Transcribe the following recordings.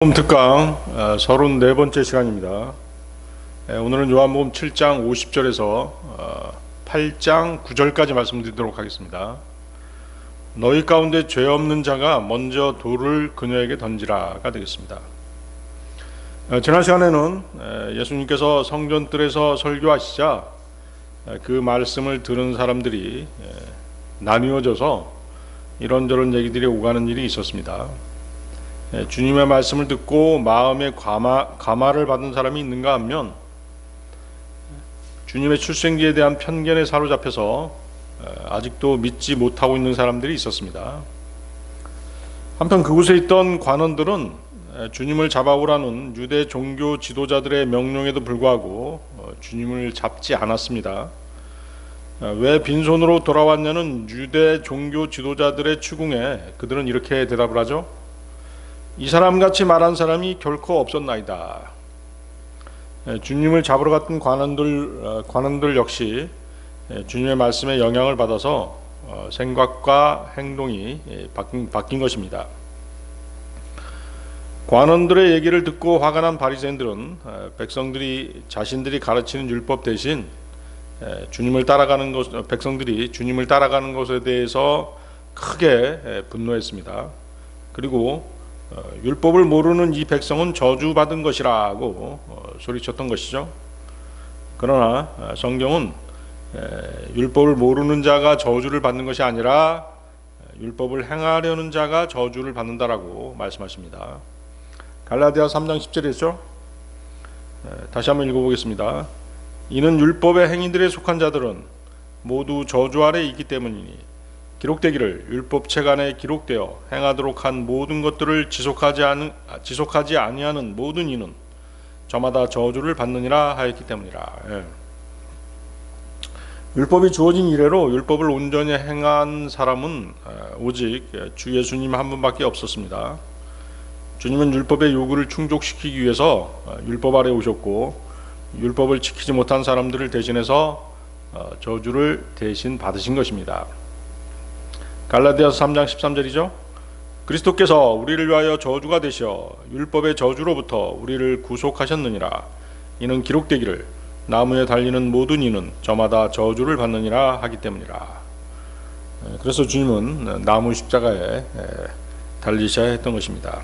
특강 34번째 시간입니다. 오늘은 요한복음 7장 50절에서 8장 9절까지 말씀드리도록 하겠습니다. 너희 가운데 죄 없는 자가 먼저 돌을 그녀에게 던지라가 되겠습니다. 지난 시간에는 예수님께서 성전뜰에서 설교하시자 그 말씀을 들은 사람들이 나뉘어져서 이런저런 얘기들이 오가는 일이 있었습니다. 주님의 말씀을 듣고 마음에 감화를 받은 사람이 있는가 하면 주님의 출생기에 대한 편견에 사로잡혀서 아직도 믿지 못하고 있는 사람들이 있었습니다. 한편 그곳에 있던 관원들은 주님을 잡아오라는 유대 종교 지도자들의 명령에도 불구하고 주님을 잡지 않았습니다. 왜 빈손으로 돌아왔냐는 유대 종교 지도자들의 추궁에 그들은 이렇게 대답을 하죠. 이 사람같이 말한 사람이 결코 없었나이다. 주님을 잡으러 갔던 관원들 역시 주님의 말씀에 영향을 받아서 생각과 행동이 바뀐 것입니다. 관원들의 얘기를 듣고 화가 난 바리새인들은 자신들이 가르치는 율법 대신 백성들이 주님을 따라가는 것에 대해서 크게 분노했습니다. 그리고 율법을 모르는 이 백성은 저주받은 것이라고 소리쳤던 것이죠. 그러나 성경은 율법을 모르는 자가 저주를 받는 것이 아니라 율법을 행하려는 자가 저주를 받는다라고 말씀하십니다. 갈라디아 3장 10절이죠. 다시 한번 읽어보겠습니다. 이는 율법의 행위들에 속한 자들은 모두 저주 아래 있기 때문이니 기록되기를 율법책 안에 기록되어 행하도록 한 모든 것들을 지속하지 아니하는 모든 이는 저마다 저주를 받느니라 하였기 때문이라. 율법이 주어진 이래로 율법을 온전히 행한 사람은 오직 주 예수님 한 분밖에 없었습니다. 주님은 율법의 요구를 충족시키기 위해서 율법 아래 오셨고 율법을 지키지 못한 사람들을 대신해서 저주를 대신 받으신 것입니다. 갈라디아서 3장 13절이죠. 그리스도께서 우리를 위하여 저주가 되시어 율법의 저주로부터 우리를 구속하셨느니라. 이는 기록되기를 나무에 달리는 모든 이는 저마다 저주를 받느니라 하기 때문이라. 그래서 주님은 나무 십자가에 달리셔야 했던 것입니다.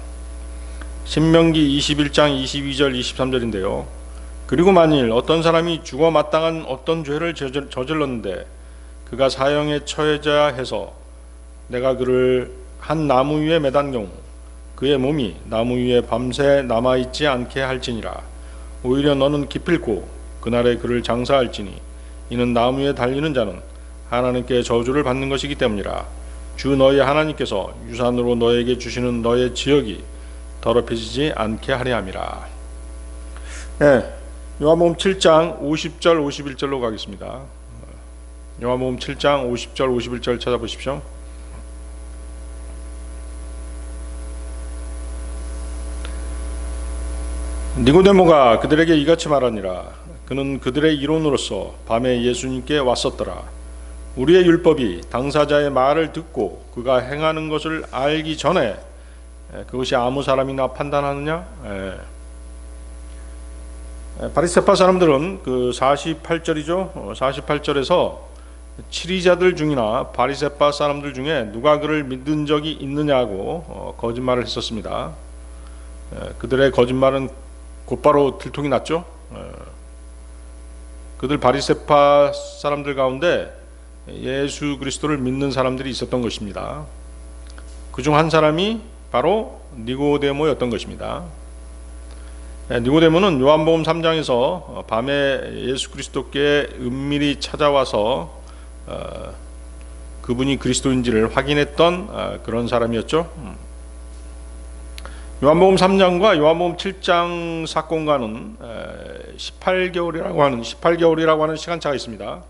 신명기 21장 22절 23절인데요. 그리고 만일 어떤 사람이 죽어 마땅한 어떤 죄를 저질렀는데 그가 사형에 처해져야 해서 내가 그를 한 나무 위에 매단 경우 그의 몸이 나무 위에 밤새 남아있지 않게 할지니라. 오히려 너는 기필코 그날에 그를 장사할지니 이는 나무 위에 달리는 자는 하나님께 저주를 받는 것이기 때문이라. 주 너희 하나님께서 유산으로 너에게 주시는 너의 지역이 더럽혀지지 않게 하려 함이라. 요한복음 7장 50절 51절로 가겠습니다. 요한복음 7장 50절 51절 찾아보십시오. 니고데모가 그들에게 이같이 말하니라. 그는 그들의 이론으로서 밤에 예수님께 왔었더라. 우리의 율법이 당사자의 말을 듣고 그가 행하는 것을 알기 전에 그것이 아무 사람이나 판단하느냐? 바리새파 사람들은 그 48절이죠. 48절에서 치리자들 중이나 바리새파 사람들 중에 누가 그를 믿은 적이 있느냐고 거짓말을 했었습니다. 그들의 거짓말은 곧바로 들통이 났죠. 그들 바리새파 사람들 가운데 예수 그리스도를 믿는 사람들이 있었던 것입니다. 그중 한 사람이 바로 니고데모였던 것입니다. 니고데모는 요한복음 3장에서 밤에 예수 그리스도께 은밀히 찾아와서 그분이 그리스도인지를 확인했던 그런 사람이었죠. 요한복음 3장과 요한복음 7장 사건과는 18개월이라고 하는 시간차가 있습니다.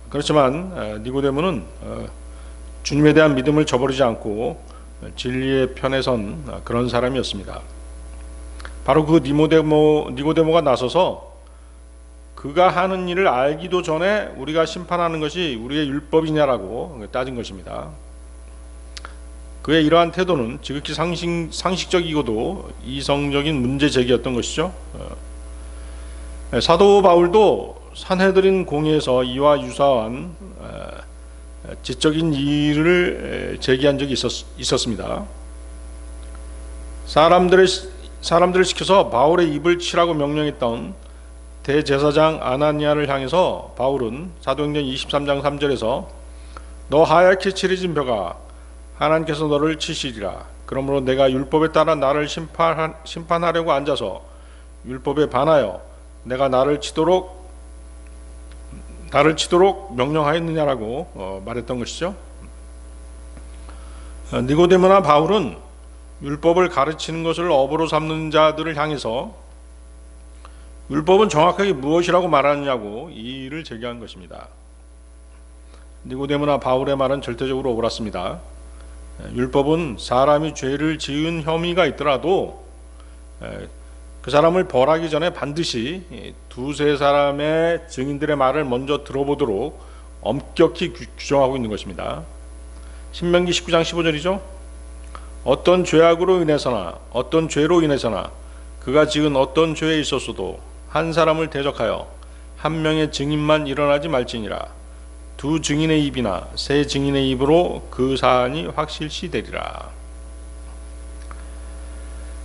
그렇지만 니고데모는 주님에 대한 믿음을 저버리지 않고 진리의 편에 선 그런 사람이었습니다. 바로 그 니고데모가 나서서 그가 하는 일을 알기도 전에 우리가 심판하는 것이 우리의 율법이냐라고 따진 것입니다. 그의 이러한 태도는 지극히 상식적이고도 이성적인 문제 제기였던 것이죠. 사도 바울도 산헤드린 공회에서 이와 유사한 지적인 일을 제기한 적이 있었습니다. 사람들을 시켜서 바울의 입을 치라고 명령했던 대제사장 아나니아를 향해서 바울은 사도행전 23장 3절에서 너 하얗게 칠해진 벼가 하나님께서 너를 치시리라. 그러므로 내가 율법에 따라 나를 심판하려고 앉아서 율법에 반하여 내가 나를 치도록 명령하였느냐라고 말했던 것이죠. 니고데모나 바울은 율법을 가르치는 것을 업으로 삼는 자들을 향해서 율법은 정확하게 무엇이라고 말하느냐고 이의를 제기한 것입니다. 니고데모나 바울의 말은 절대적으로 옳았습니다. 율법은 사람이 죄를 지은 혐의가 있더라도 그 사람을 벌하기 전에 반드시 두세 사람의 증인들의 말을 먼저 들어보도록 엄격히 규정하고 있는 것입니다. 신명기 19장 15절이죠. 어떤 죄악으로 인해서나 어떤 죄로 인해서나 그가 지은 어떤 죄에 있었어도 한 사람을 대적하여 한 명의 증인만 일어나지 말지니라. 두 증인의 입이나 세 증인의 입으로 그 사안이 확실시 되리라.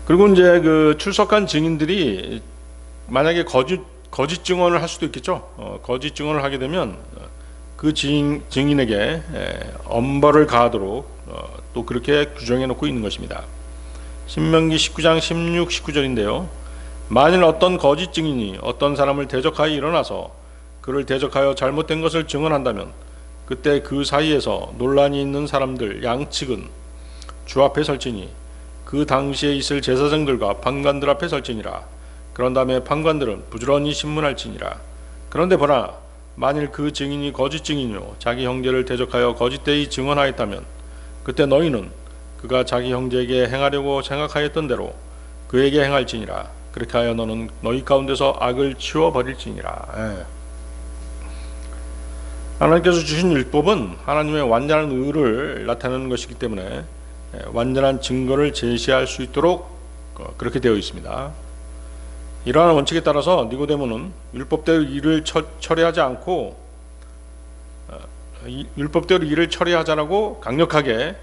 그리고 이제 그 출석한 증인들이 만약에 거짓 증언을 할 수도 있겠죠. 거짓 증언을 하게 되면 그 증인에게 엄벌을 가하도록 또 그렇게 규정해 놓고 있는 것입니다. 신명기 19장 16, 19절인데요. 만일 어떤 거짓 증인이 어떤 사람을 대적하여 일어나서 그를 대적하여 잘못된 것을 증언한다면 그때 그 사이에서 논란이 있는 사람들 양측은 주 앞에 설지니 그 당시에 있을 제사장들과 판관들 앞에 설지니라. 그런 다음에 판관들은 부지런히 신문할지니라. 그런데 보라, 만일 그 증인이 거짓 증인이요 자기 형제를 대적하여 거짓되이 증언하였다면 그때 너희는 그가 자기 형제에게 행하려고 생각하였던 대로 그에게 행할지니라. 그렇게 하여 너는 너희 가운데서 악을 치워버릴지니라. 하나님께서 주신 율법은 하나님의 완전한 의를 나타내는 것이기 때문에 완전한 증거를 제시할 수 있도록 그렇게 되어 있습니다. 이러한 원칙에 따라서 니고데모는 율법대로 일을 처리하지 않고 율법대로 일을 처리하자라고 강력하게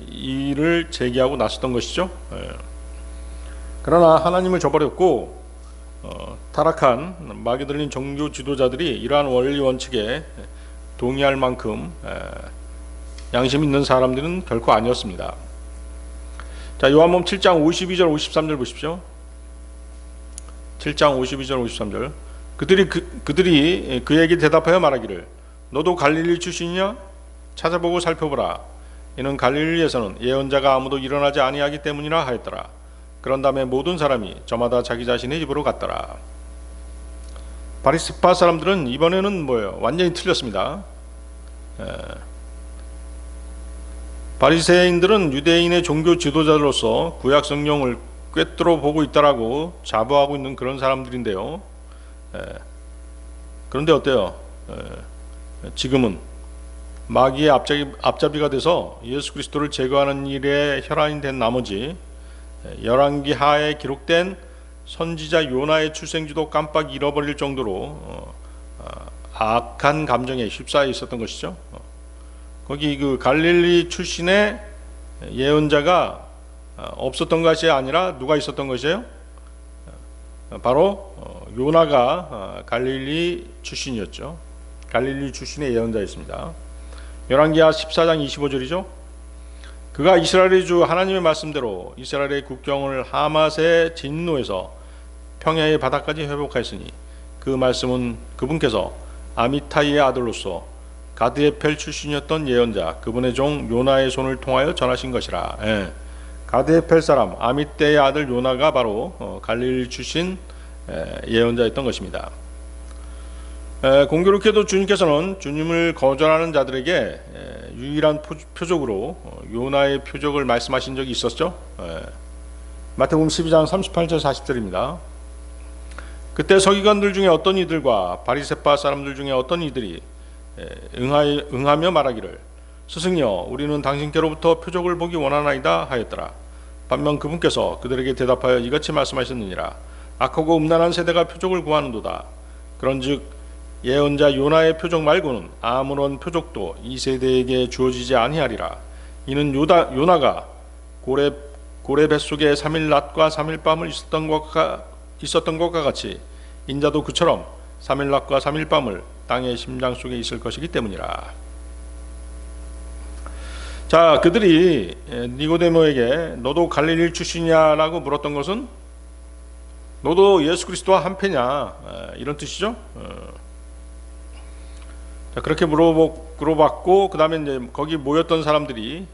일을 제기하고 나섰던 것이죠. 그러나 하나님을 저버렸고 타락한 마귀 들린 종교 지도자들이 이러한 원리 원칙에 동의할 만큼 양심 있는 사람들은 결코 아니었습니다. 자, 요한복음 7장 52절 53절 보십시오. 7장 52절 53절. 그들이 그에게 대답하여 말하기를 너도 갈릴리 출신이냐? 찾아보고 살펴보라. 이는 갈릴리에서는 예언자가 아무도 일어나지 아니하기 때문이라 하였더라. 그런 다음에 모든 사람이 저마다 자기 자신의 집으로 갔더라. 바리새파 사람들은 이번에는 뭐예요? 완전히 틀렸습니다. 바리새인들은 유대인의 종교 지도자로서 구약 성경을 꿰뚫어 보고 있다라고 자부하고 있는 그런 사람들인데요. 그런데 어때요? 지금은 마귀의 앞잡이가 돼서 예수 그리스도를 제거하는 일에 혈안이 된 나머지 열왕기 하에 기록된 선지자 요나의 출생지도 깜빡 잃어버릴 정도로 악한 감정에 휩싸여 있었던 것이죠. 거기 그 갈릴리 출신의 예언자가 없었던 것이 아니라 누가 있었던 것이에요? 바로 요나가 갈릴리 출신이었죠. 갈릴리 출신의 예언자였습니다. 열왕기하 14장 25절이죠. 그가 이스라엘의 주 하나님의 말씀대로 이스라엘의 국경을 하맛의 진노에서 평야의 바다까지 회복하였으니 그 말씀은 그분께서 아미타이의 아들로서 가드에펠 출신이었던 예언자 그분의 종 요나의 손을 통하여 전하신 것이라. 가드에펠 사람 아미떼의 아들 요나가 바로 갈릴리 출신 예언자였던 것입니다. 공교롭게도 주님께서는 주님을 거절하는 자들에게 유일한 표적으로 요나의 표적을 말씀하신 적이 있었죠. 마태복음 12장 38절 40절입니다. 그때 서기관들 중에 어떤 이들과 바리새파 사람들 중에 어떤 이들이 응하며 말하기를 스승이여, 우리는 당신께로부터 표적을 보기 원하나이다 하였더라. 반면 그분께서 그들에게 대답하여 이같이 말씀하셨느니라. 악하고 음란한 세대가 표적을 구하는도다. 그런즉 예언자 요나의 표적 말고는 아무런 표적도 이 세대에게 주어지지 아니하리라. 이는 요나가 고래 뱃속에 3일 낮과 3일 밤을 있었던 것과 같이 인자도 그처럼 3일 낮과 3일 밤을 땅의 심장 속에 있을 것이기 때문이라. 자, 그들이 니고데모에게 너도 갈릴리 출신이냐라고 물었던 것은 너도 예수 그리스도와 한패냐, 이런 뜻이죠. 자, 그렇게 물어봤고, 그 다음에 이제 거기 모였던 사람들이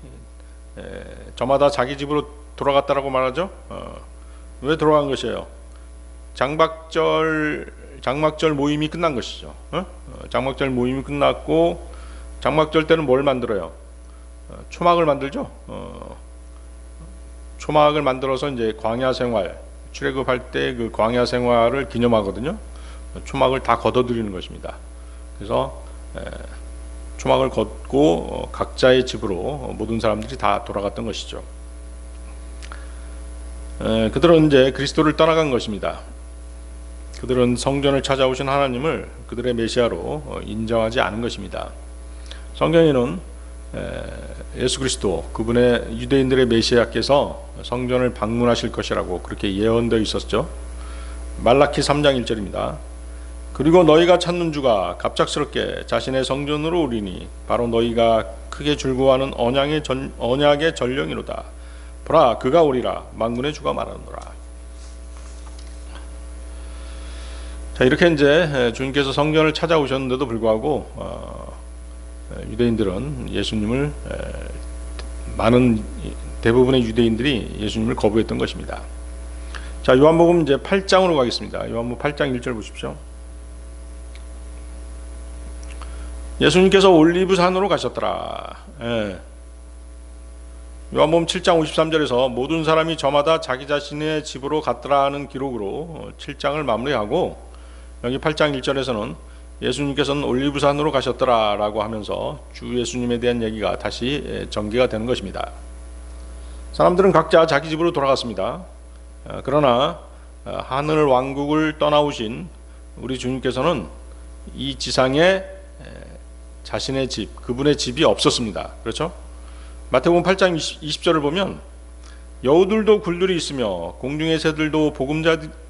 저마다 자기 집으로 돌아갔다라고 말하죠. 왜 돌아간 것이에요? 장막절 모임이 끝난 것이죠. 장막절 모임이 끝났고, 장막절 때는 뭘 만들어요? 초막을 만들죠. 초막을 만들어서 이제 광야 생활, 출애굽할 때 그 광야 생활을 기념하거든요. 초막을 다 걷어들이는 것입니다. 그래서 초막을 걷고 각자의 집으로 모든 사람들이 다 돌아갔던 것이죠. 그들은 이제 그리스도를 떠나간 것입니다. 그들은 성전을 찾아오신 하나님을 그들의 메시아로 인정하지 않은 것입니다. 성경에는 예수 그리스도, 그분의 유대인들의 메시아께서 성전을 방문하실 것이라고 그렇게 예언되어 있었죠. 말라키 3장 1절입니다. 그리고 너희가 찾는 주가 갑작스럽게 자신의 성전으로 오리니 바로 너희가 크게 즐거워하는 언약의 전령이로다. 보라, 그가 오리라. 만군의 주가 말하노라. 자, 이렇게 이제 주님께서 성전을 찾아오셨는데도 불구하고 유대인들은 예수님을, 대부분의 유대인들이 예수님을 거부했던 것입니다. 자, 요한복음 이제 8장으로 가겠습니다. 요한복음 8장 1절 보십시오. 예수님께서 올리브산으로 가셨더라. 요한복음 7장 53절에서 모든 사람이 저마다 자기 자신의 집으로 갔더라 하는 기록으로 7장을 마무리하고, 여기 8장 1절에서는 예수님께서는 올리브산으로 가셨더라 라고 하면서 주 예수님에 대한 얘기가 다시 전개가 되는 것입니다. 사람들은 각자 자기 집으로 돌아갔습니다. 그러나 하늘 왕국을 떠나오신 우리 주님께서는 이 지상에 자신의 집, 그분의 집이 없었습니다. 그렇죠? 마태복음 8장 20절을 보면 여우들도 굴들이 있으며 공중의 새들도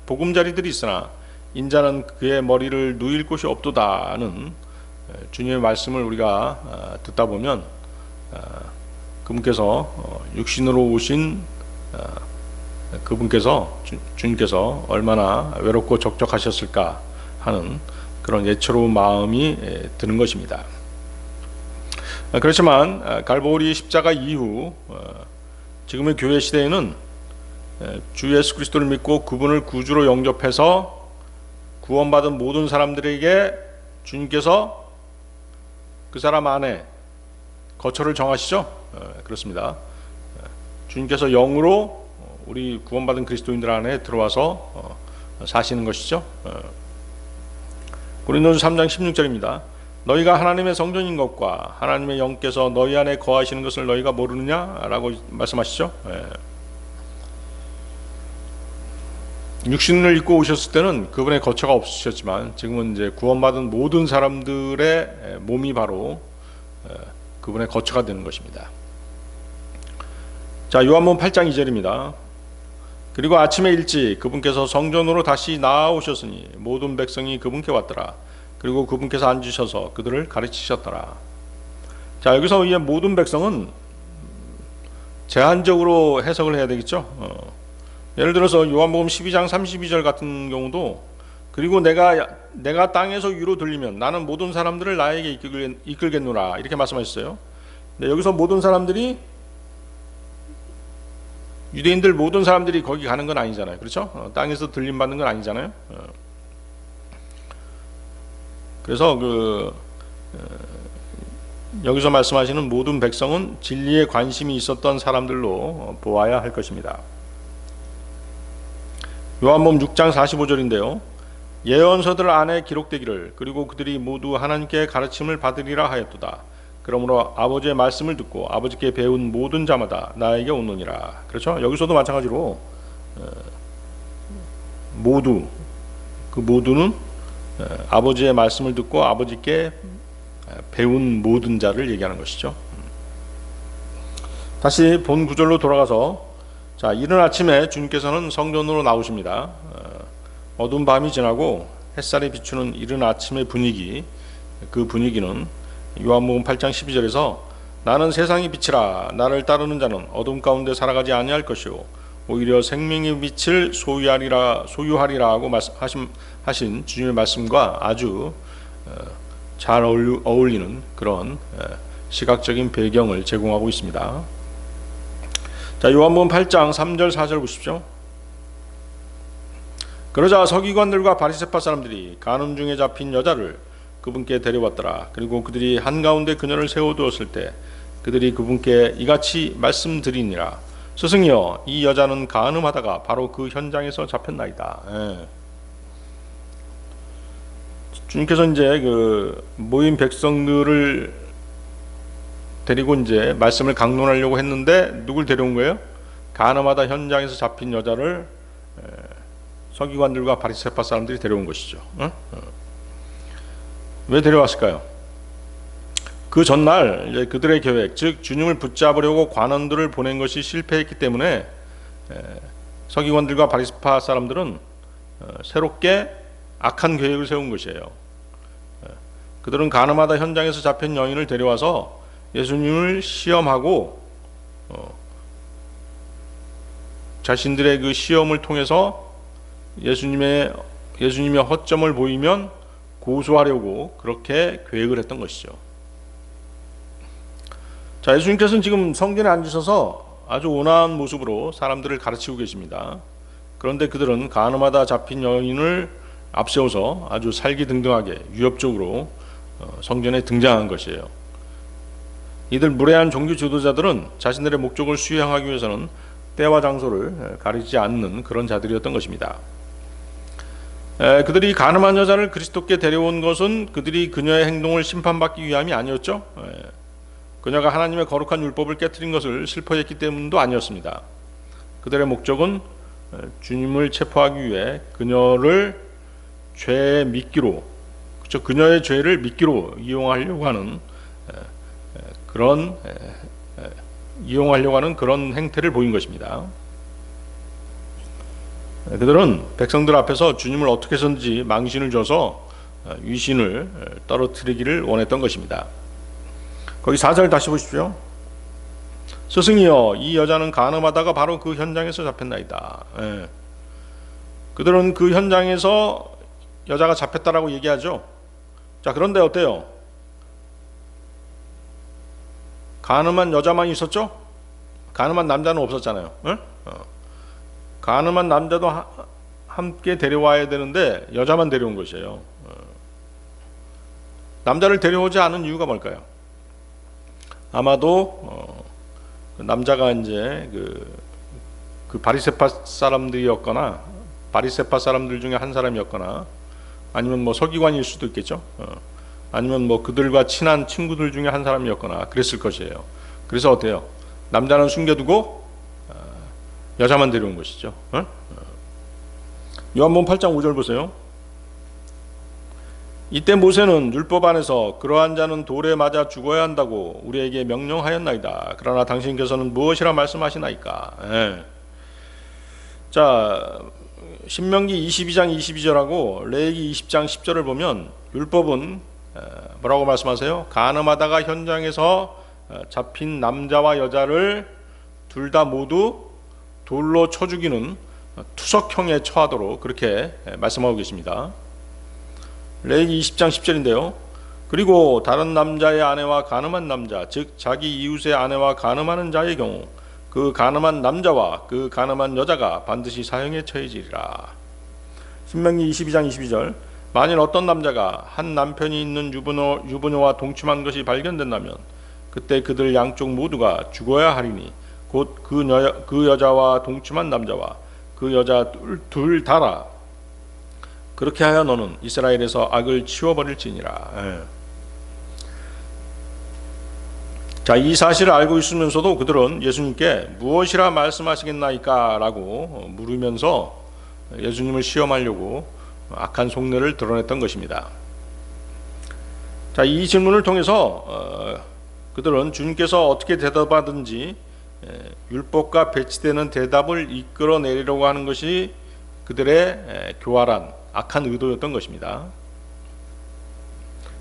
보금자리들이 있으나 인자는 그의 머리를 누일 곳이 없도다는 주님의 말씀을 우리가 듣다 보면 그분께서 육신으로 오신 그분께서 주님께서 얼마나 외롭고 적적하셨을까 하는 그런 예초로운 마음이 드는 것입니다. 그렇지만 갈보리 십자가 이후 지금의 교회 시대에는 주 예수 그리스도를 믿고 그분을 구주로 영접해서 구원받은 모든 사람들에게 주님께서 그 사람 안에 거처를 정하시죠. 그렇습니다. 주님께서 영으로 우리 구원받은 그리스도인들 안에 들어와서 사시는 것이죠. 고린도전서 3장 16절입니다. 너희가 하나님의 성전인 것과 하나님의 영께서 너희 안에 거하시는 것을 너희가 모르느냐라고 말씀하시죠. 육신을 입고 오셨을 때는 그분의 거처가 없으셨지만 지금은 이제 구원받은 모든 사람들의 몸이 바로 그분의 거처가 되는 것입니다. 자, 요한복음 8장 2절입니다. 그리고 아침에 일찍 그분께서 성전으로 다시 나아오셨으니 모든 백성이 그분께 왔더라. 그리고 그분께서 앉으셔서 그들을 가르치셨더라. 자, 여기서 이 모든 백성은 제한적으로 해석을 해야 되겠죠. 예를 들어서 요한복음 12장 32절 같은 경우도 그리고 내가 땅에서 위로 들리면 나는 모든 사람들을 나에게 이끌겠노라 이렇게 말씀하셨어요. 근데 여기서 모든 사람들이 유대인들 모든 사람들이 거기 가는 건 아니잖아요. 그렇죠? 땅에서 들림 받는 건 아니잖아요. 그래서 여기서 말씀하시는 모든 백성은 진리에 관심이 있었던 사람들로 보아야 할 것입니다. 요한복음 6장 45절인데요. 예언서들 안에 기록되기를 그리고 그들이 모두 하나님께 가르침을 받으리라 하였도다. 그러므로 아버지의 말씀을 듣고 아버지께 배운 모든 자마다 나에게 오느니라. 그렇죠? 여기서도 마찬가지로 모두, 그 모두는 아버지의 말씀을 듣고 아버지께 배운 모든 자를 얘기하는 것이죠. 다시 본 구절로 돌아가서, 자, 이른 아침에 주님께서는 성전으로 나오십니다. 어두운 밤이 지나고 햇살이 비추는 이른 아침의 분위기, 그 분위기는 요한복음 8장 12절에서 나는 세상의 빛이라 나를 따르는 자는 어둠 가운데 살아가지 아니할 것이요 오히려 생명의 빛을 소유하리라 하고 하신 주님의 말씀과 아주 잘 어울리는 그런 시각적인 배경을 제공하고 있습니다. 자, 요한복음 8장 3절 4절 보십시오. 그러자 서기관들과 바리새파 사람들이 간음 중에 잡힌 여자를 그분께 데려왔더라. 그리고 그들이 한가운데 그녀를 세워두었을 때 그들이 그분께 이같이 말씀드리니라. 스승이여, 이 여자는 간음하다가 바로 그 현장에서 잡혔나이다. 주님께서 이제 그 모인 백성들을 데리고 이제 말씀을 강론하려고 했는데 누굴 데려온 거예요? 간음하다 현장에서 잡힌 여자를 서기관들과 바리새파 사람들이 데려온 것이죠. 왜 데려왔을까요? 그 전날 이제 그들의 계획, 즉 주님을 붙잡으려고 관원들을 보낸 것이 실패했기 때문에 서기관들과 바리새파 사람들은 새롭게 악한 계획을 세운 것이에요. 그들은 간음하다 현장에서 잡힌 여인을 데려와서 예수님을 시험하고 자신들의 그 시험을 통해서 예수님의 허점을 보이면 고소하려고 그렇게 계획을 했던 것이죠. 자, 예수님께서는 지금 성전에 앉으셔서 아주 온화한 모습으로 사람들을 가르치고 계십니다. 그런데 그들은 간음하다 잡힌 여인을 앞세워서 아주 살기등등하게 위협적으로 성전에 등장한 것이에요. 이들 무례한 종교 지도자들은 자신들의 목적을 수행하기 위해서는 때와 장소를 가리지 않는 그런 자들이었던 것입니다. 그들이 간음한 여자를 그리스도께 데려온 것은 그들이 그녀의 행동을 심판받기 위함이 아니었죠. 그녀가 하나님의 거룩한 율법을 깨트린 것을 슬퍼했기 때문도 아니었습니다. 그들의 목적은 주님을 체포하기 위해 그녀를 죄에 미끼로, 그렇죠, 그녀의 죄를 미끼로 이용하려고 하는 그런 행태를 보인 것입니다. 그들은 백성들 앞에서 주님을 어떻게 해서든지 망신을 줘서 위신을 떨어뜨리기를 원했던 것입니다. 거기 4절 다시 보십시오. 스승이여, 이 여자는 간음하다가 바로 그 현장에서 잡혔나이다. 그들은 그 현장에서 여자가 잡혔다라고 얘기하죠. 자, 그런데 어때요? 간음한 여자만 있었죠? 간음한 남자는 없었잖아요. 간음한 남자도 함께 데려와야 되는데 여자만 데려온 것이에요. 남자를 데려오지 않은 이유가 뭘까요? 아마도 남자가 이제 그 바리새파 사람들이었거나 바리새파 사람들 중에 한 사람이었거나 아니면 뭐 서기관일 수도 있겠죠. 아니면 뭐 그들과 친한 친구들 중에 한 사람이었거나 그랬을 것이에요. 그래서 어때요? 남자는 숨겨두고 여자만 데려온 것이죠. 요한복음 8장 5절 보세요. 이때 모세는 율법 안에서 그러한 자는 돌에 맞아 죽어야 한다고 우리에게 명령하였나이다. 그러나 당신께서는 무엇이라 말씀하시나이까? 자, 신명기 22장 22절하고 레위기 20장 10절을 보면 율법은 뭐라고 말씀하세요? 간음하다가 현장에서 잡힌 남자와 여자를 둘 다 모두 돌로 쳐 죽이는 투석형에 처하도록 그렇게 말씀하고 계십니다. 레위기 20장 10절인데요. 그리고 다른 남자의 아내와 간음한 남자, 즉 자기 이웃의 아내와 간음하는 자의 경우 그 간음한 남자와 그 간음한 여자가 반드시 사형에 처해지리라. 신명기 22장 22절. 만일 어떤 남자가 한 남편이 있는 유부녀와 동침한 것이 발견된다면 그때 그들 양쪽 모두가 죽어야 하리니 곧 그 여자와 동침한 남자와 그 여자 둘 다라. 그렇게 하여 너는 이스라엘에서 악을 치워버릴지니라. 자, 이 사실을 알고 있으면서도 그들은 예수님께 무엇이라 말씀하시겠나이까 라고 물으면서 예수님을 시험하려고 악한 속내를 드러냈던 것입니다. 자, 이 질문을 통해서 그들은 주님께서 어떻게 대답하든지 율법과 배치되는 대답을 이끌어내리려고 하는 것이 그들의 교활한 악한 의도였던 것입니다.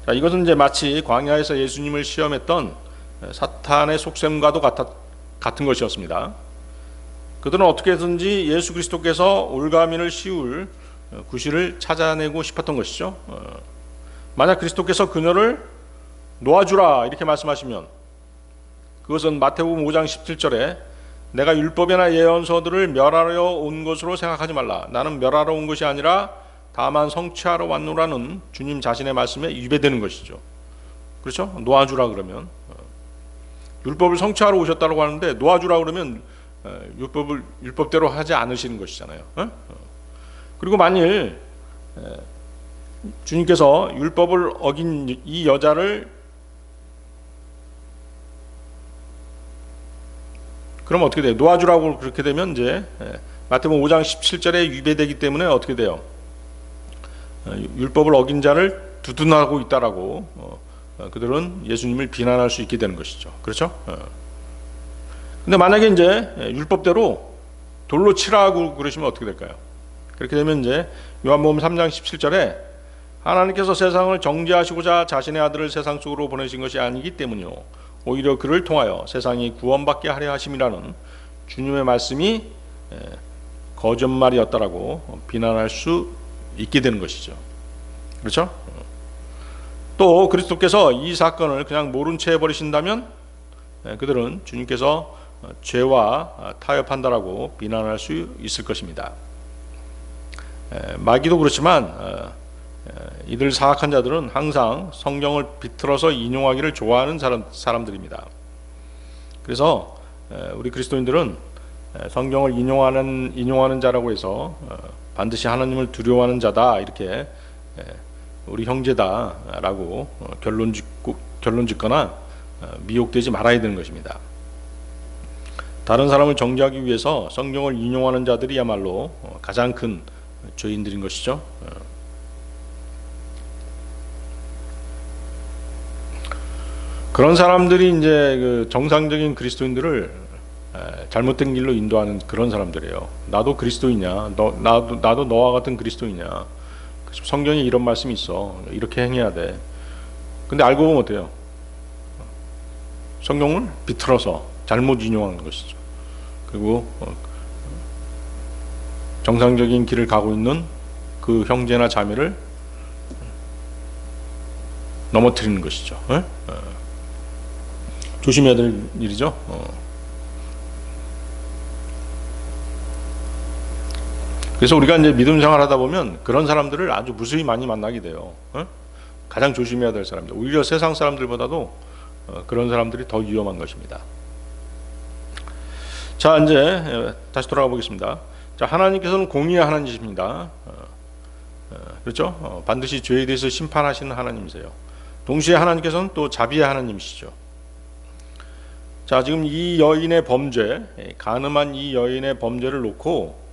자, 이것은 이제 마치 광야에서 예수님을 시험했던 사탄의 속셈과도 같은 것이었습니다. 그들은 어떻게든지 예수 그리스도께서 올가미를 씌울 구실을 찾아내고 싶었던 것이죠. 만약 그리스도께서 그녀를 놓아주라 이렇게 말씀하시면 그것은 마태복음 5장 17절에 내가 율법이나 예언서들을 멸하려 온 것으로 생각하지 말라. 나는 멸하러 온 것이 아니라 다만 성취하러 왔노라는 주님 자신의 말씀에 위배되는 것이죠. 그렇죠? 놓아주라 그러면 율법을 성취하러 오셨다고 하는데 놓아주라 그러면 율법대로 하지 않으시는 것이잖아요. 그리고 만일 주님께서 율법을 어긴 이 여자를 그럼 어떻게 돼요? 놓아주라고 그렇게 되면 이제 마태복음 5장 17절에 위배되기 때문에 어떻게 돼요? 율법을 어긴 자를 두둔하고 있다라고 그들은 예수님을 비난할 수 있게 되는 것이죠. 그렇죠? 근데 만약에 이제 율법대로 돌로 치라고 그러시면 어떻게 될까요? 그렇게 되면 이제 요한복음 3장 17절에 하나님께서 세상을 정죄하시고자 자신의 아들을 세상 속으로 보내신 것이 아니기 때문이요 오히려 그를 통하여 세상이 구원받게 하려 하심이라는 주님의 말씀이 거짓말이었다라고 비난할 수 있게 되는 것이죠. 그렇죠? 또 그리스도께서 이 사건을 그냥 모른 채 해버리신다면 그들은 주님께서 죄와 타협한다라고 비난할 수 있을 것입니다. 마귀도 그렇지만 이들 사악한 자들은 항상 성경을 비틀어서 인용하기를 좋아하는 사람들입니다. 그래서 우리 그리스도인들은 성경을 인용하는 자라고 해서 반드시 하나님을 두려워하는 자다 이렇게 우리 형제다라고 결론 짓거나 미혹되지 말아야 되는 것입니다. 다른 사람을 정죄하기 위해서 성경을 인용하는 자들이야말로 가장 큰 죄인들인 것이죠. 그런 사람들이 이제 그 정상적인 그리스도인들을 잘못된 길로 인도하는 그런 사람들이에요. 나도 그리스도이냐? 나도 너와 같은 그리스도이냐? 성경에 이런 말씀이 있어. 이렇게 행해야 돼. 근데 알고 보면 어때요? 성경을 비틀어서 잘못 인용하는 것이죠. 그리고 정상적인 길을 가고 있는 그 형제나 자매를 넘어뜨리는 것이죠. 조심해야 될 일이죠. 그래서 우리가 이제 믿음 생활하다 보면 그런 사람들을 아주 무수히 많이 만나게 돼요. 가장 조심해야 될 사람들. 오히려 세상 사람들보다도 그런 사람들이 더 위험한 것입니다. 자, 이제 다시 돌아가 보겠습니다. 자, 하나님께서는 공의의 하나님이십니다. 그렇죠? 반드시 죄에 대해서 심판하시는 하나님이세요. 동시에 하나님께서는 또 자비의 하나님이시죠. 자, 지금 이 여인의 범죄, 간음한 이 여인의 범죄를 놓고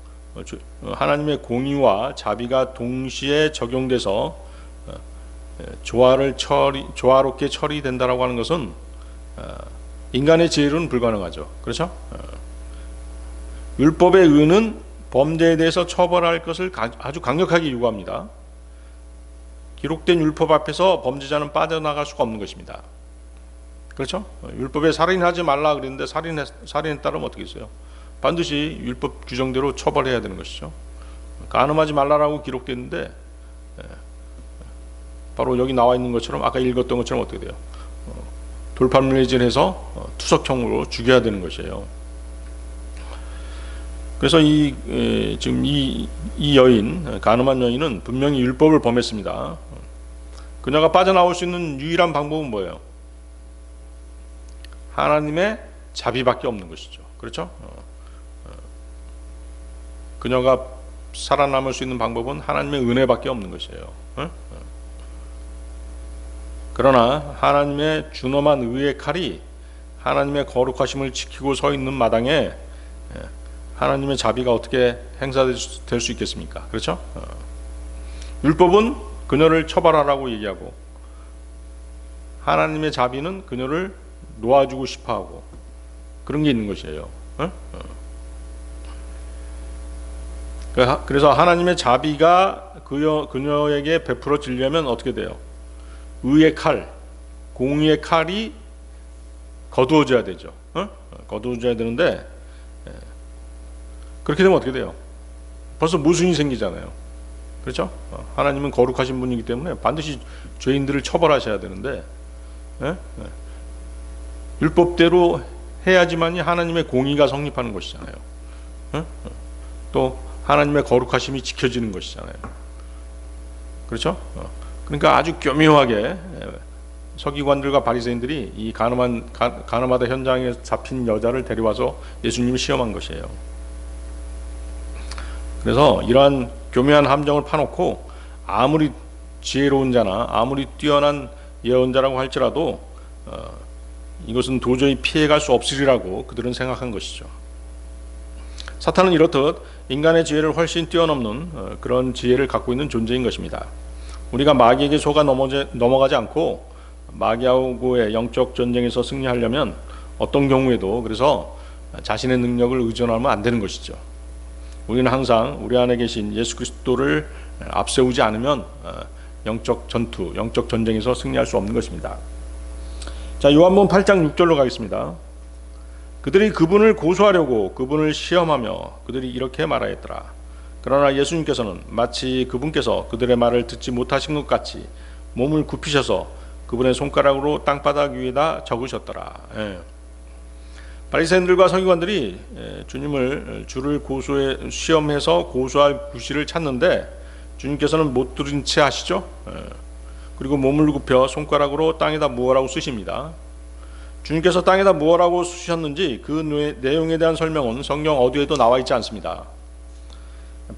하나님의 공의와 자비가 동시에 적용돼서 조화롭게 처리된다라고 하는 것은 인간의 지혜로는 불가능하죠. 그렇죠? 율법의 의는 범죄에 대해서 처벌할 것을 아주 강력하게 요구합니다. 기록된 율법 앞에서 범죄자는 빠져나갈 수가 없는 것입니다. 그렇죠? 율법에 살인하지 말라 그랬는데 살인했다면 어떻게 했어요? 반드시 율법 규정대로 처벌해야 되는 것이죠. 간음하지 말라라고 기록됐는데 바로 여기 나와 있는 것처럼 아까 읽었던 것처럼 어떻게 돼요? 돌팔매질해서 투석형으로 죽여야 되는 것이에요. 그래서 지금 이 여인, 간음한 여인은 분명히 율법을 범했습니다. 그녀가 빠져나올 수 있는 유일한 방법은 뭐예요? 하나님의 자비밖에 없는 것이죠. 그렇죠? 그녀가 살아남을 수 있는 방법은 하나님의 은혜밖에 없는 것이에요. 그러나 하나님의 준엄한 의의 칼이 하나님의 거룩하심을 지키고 서 있는 마당에 하나님의 자비가 어떻게 행사될 수 있겠습니까? 그렇죠? 율법은 그녀를 처벌하라고 얘기하고 하나님의 자비는 그녀를 놓아주고 싶어하고 그런 게 있는 것이에요. 그래서 하나님의 자비가 그녀에게 베풀어지려면 어떻게 돼요? 의의 칼, 공의의 칼이 거두어져야 되죠. 거두어져야 되는데 그렇게 되면 어떻게 돼요? 벌써 모순이 생기잖아요. 그렇죠? 하나님은 거룩하신 분이기 때문에 반드시 죄인들을 처벌하셔야 되는데 율법대로 해야지만이 하나님의 공의가 성립하는 것이잖아요. 또 하나님의 거룩하심이 지켜지는 것이잖아요. 그렇죠? 그러니까 아주 교묘하게 서기관들과 바리새인들이 이 가늠하다 현장에 잡힌 여자를 데려와서 예수님을 시험한 것이에요. 그래서 이러한 교묘한 함정을 파놓고 아무리 지혜로운 자나 아무리 뛰어난 예언자라고 할지라도 이것은 도저히 피해갈 수 없으리라고 그들은 생각한 것이죠. 사탄은 이렇듯 인간의 지혜를 훨씬 뛰어넘는 그런 지혜를 갖고 있는 존재인 것입니다. 우리가 마귀에게 속아 넘어가지 않고 마귀하고의 영적 전쟁에서 승리하려면 어떤 경우에도 그래서 자신의 능력을 의존하면 안 되는 것이죠. 우리는 항상 우리 안에 계신 예수 그리스도를 앞세우지 않으면 영적 전투, 영적 전쟁에서 승리할 수 없는 것입니다. 자, 요한복음 8장 6절로 가겠습니다. 그들이 그분을 고소하려고 그분을 시험하며 그들이 이렇게 말하였더라. 그러나 예수님께서는 마치 그분께서 그들의 말을 듣지 못하신 것 같이 몸을 굽히셔서 그분의 손가락으로 땅바닥 위에다 적으셨더라. 바리새인들과 서기관들이 주님을 주를 시험해서 고소할 구실을 찾는데 주님께서는 못 들은 채 하시죠. 그리고 몸을 굽혀 손가락으로 땅에다 무어라고 쓰십니다. 주님께서 땅에다 무어라고 쓰셨는지 그 내용에 대한 설명은 성경 어디에도 나와 있지 않습니다.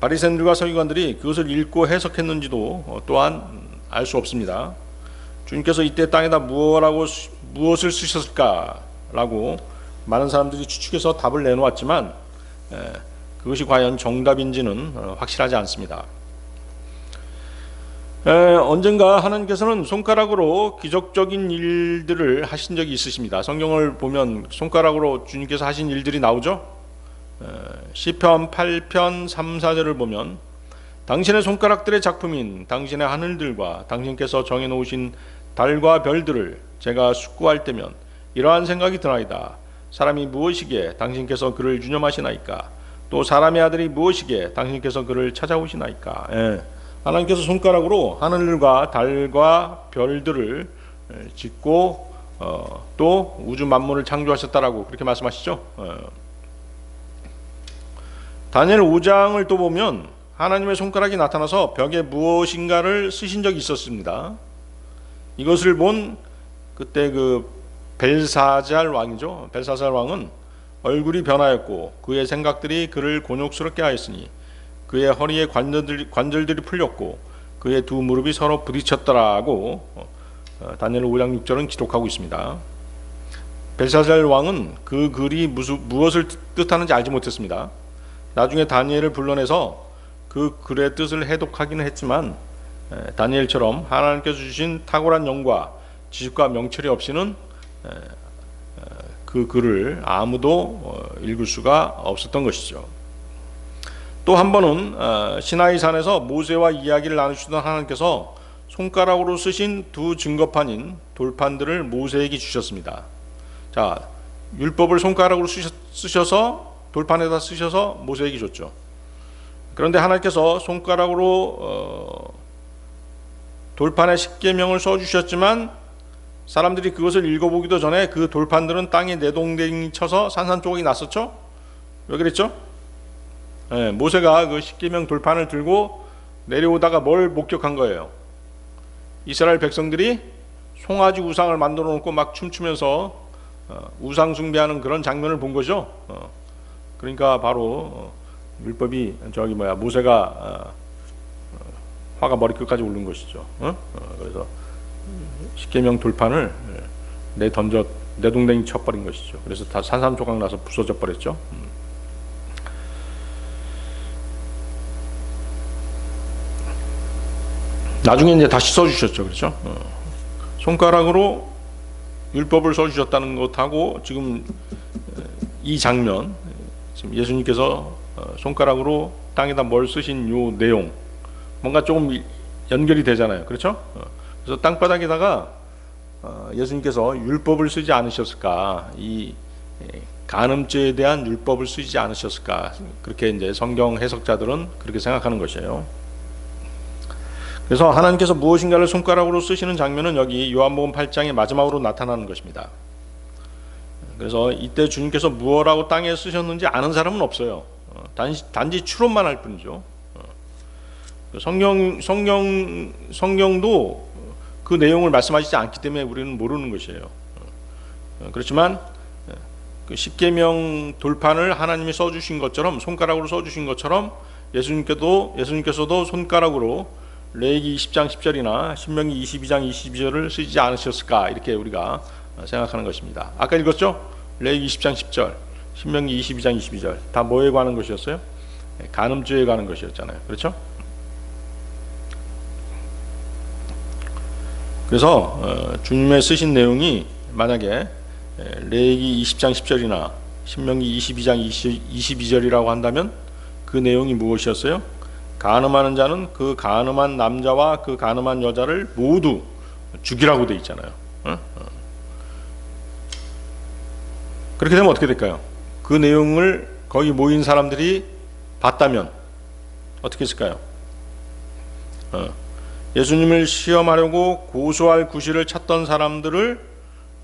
바리새인들과 서기관들이 그것을 읽고 해석했는지도 또한 알 수 없습니다. 주님께서 이때 땅에다 무엇을 쓰셨을까라고 많은 사람들이 추측해서 답을 내놓았지만 그것이 과연 정답인지는 확실하지 않습니다. 언젠가 하나님께서는 손가락으로 기적적인 일들을 하신 적이 있으십니다. 성경을 보면 손가락으로 주님께서 하신 일들이 나오죠. 시편 8편 3, 4절을 보면 당신의 손가락들의 작품인 당신의 하늘들과 당신께서 정해놓으신 달과 별들을 제가 숙고할 때면 이러한 생각이 드나이다. 사람이 무엇이기에 당신께서 그를 유념하시나이까? 또 사람의 아들이 무엇이기에 당신께서 그를 찾아오시나이까? 하나님께서 손가락으로 하늘과 달과 별들을 짓고 또 우주 만물을 창조하셨다라고 그렇게 말씀하시죠. 다니엘 5장을 또 보면 하나님의 손가락이 나타나서 벽에 무엇인가를 쓰신 적이 있었습니다. 이것을 본 그때 그 벨사잘 왕이죠. 벨사살 왕은 얼굴이 변하였고 그의 생각들이 그를 곤욕스럽게 하였으니 그의 허리에 관절들이 풀렸고 그의 두 무릎이 서로 부딪혔더라고 다니엘 5장 6절은 기록하고 있습니다. 벨사살 왕은 그 글이 무엇을 뜻하는지 알지 못했습니다. 나중에 다니엘을 불러내서 그 글의 뜻을 해독하기는 했지만 다니엘처럼 하나님께서 주신 탁월한 영과 지식과 명철이 없이는 그 글을 아무도 읽을 수가 없었던 것이죠. 또 한 번은 시나이 산에서 모세와 이야기를 나누시던 하나님께서 손가락으로 쓰신 두 증거판인 돌판들을 모세에게 주셨습니다. 자, 율법을 손가락으로 쓰셔서 돌판에다 쓰셔서 모세에게 줬죠. 그런데 하나님께서 손가락으로 돌판에 십계명을 써주셨지만 사람들이 그것을 읽어보기도 전에 그 돌판들은 땅에 내동댕이 쳐서 산산조각이 났었죠. 왜 그랬죠? 모세가 그 십계명 돌판을 들고 내려오다가 뭘 목격한 거예요? 이스라엘 백성들이 송아지 우상을 만들어 놓고 막 춤추면서 우상 숭배하는 그런 장면을 본 거죠. 그러니까 바로 율법이 모세가 화가 머리끝까지 오른 것이죠. 그래서 십계명 돌판을 내 던져 내동댕이 쳐버린 것이죠. 그래서 다 산산조각 나서 부서져 버렸죠. 나중에 이제 다시 써주셨죠. 그렇죠? 손가락으로 율법을 써주셨다는 것하고 지금 이 장면, 지금 예수님께서 손가락으로 땅에다 뭘 쓰신 요 내용, 뭔가 조금 연결이 되잖아요. 그렇죠? 그래서 땅바닥에다가 예수님께서 율법을 쓰지 않으셨을까? 이 간음죄에 대한 율법을 쓰지 않으셨을까? 그렇게 이제 성경 해석자들은 그렇게 생각하는 것이에요. 그래서 하나님께서 무엇인가를 손가락으로 쓰시는 장면은 여기 요한복음 8장의 마지막으로 나타나는 것입니다. 그래서 이때 주님께서 무엇라고 땅에 쓰셨는지 아는 사람은 없어요. 단지 추론만 할 뿐이죠. 성경도 그 내용을 말씀하시지 않기 때문에 우리는 모르는 것이에요. 그렇지만 그 십계명 돌판을 하나님이 써주신 것처럼, 손가락으로 써주신 것처럼 예수님께서도 손가락으로 레위기 20장 10절이나 신명기 22장 22절을 쓰지 않으셨을까, 이렇게 우리가 생각하는 것입니다. 아까 읽었죠? 레위기 20장 10절, 신명기 22장 22절 다 뭐에 관한 것이었어요? 간음죄에 관한 것이었잖아요. 그렇죠? 그래서 주님의 쓰신 내용이 만약에 레위기 20장 10절이나 신명기 22장 22절이라고 한다면 그 내용이 무엇이었어요? 간음하는 자는 그 간음한 남자와 그 간음한 여자를 모두 죽이라고 돼 있잖아요. 그렇게 되면 어떻게 될까요? 그 내용을 거기 모인 사람들이 봤다면 어떻게 했을까요? 예수님을 시험하려고 고소할 구실을 찾던 사람들을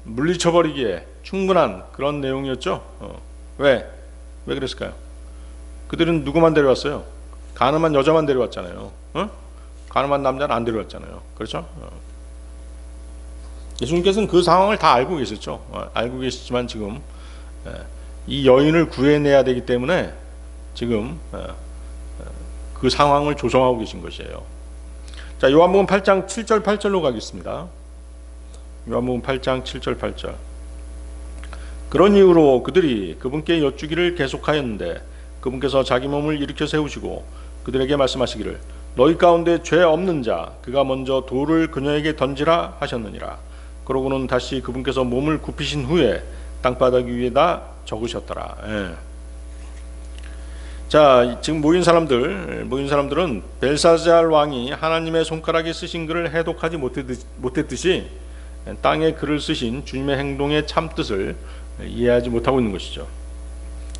물리쳐버리기에 충분한 그런 내용이었죠. 왜 그랬을까요? 그들은 누구만 데려왔어요? 간음한 여자만 데려왔잖아요. 간음한 남자는 안 데려왔잖아요. 그렇죠? 예수님께서는 그 상황을 다 알고 계셨죠. 알고 계시지만 지금 이 여인을 구해내야 되기 때문에 지금 그 상황을 조성하고 계신 것이에요. 자, 요한복음 8장 7절 8절로 가겠습니다. 요한복음 8장 7절 8절. 그런 이유로 그들이 그분께 여쭈기를 계속하였는데 그분께서 자기 몸을 일으켜 세우시고 그들에게 말씀하시기를 너희 가운데 죄 없는 자 그가 먼저 돌을 그녀에게 던지라 하셨느니라. 그러고는 다시 그분께서 몸을 굽히신 후에 땅바닥 위에다 적으셨더라. 자, 지금 모인 사람들은 벨사잘 왕이 하나님의 손가락에 쓰신 글을 해독하지 못했듯이 땅에 글을 쓰신 주님의 행동의 참 뜻을 이해하지 못하고 있는 것이죠.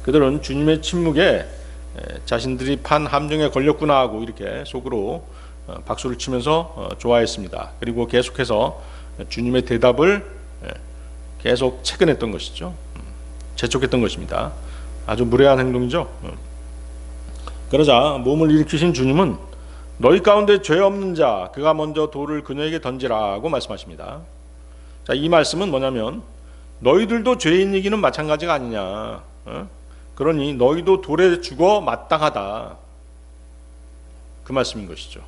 그들은 주님의 침묵에 자신들이 판 함정에 걸렸구나 하고 이렇게 속으로 박수를 치면서 좋아했습니다. 그리고 계속해서 주님의 대답을 계속 체근했던 것이죠. 재촉했던 것입니다. 아주 무례한 행동이죠. 그러자 몸을 일으키신 주님은 너희 가운데 죄 없는 자 그가 먼저 돌을 그녀에게 던지라고 말씀하십니다. 자, 이 말씀은 뭐냐면 너희들도 죄인이기는 마찬가지가 아니냐. 그러니 너희도 돌에 죽어 마땅하다. 그 말씀인 것이죠.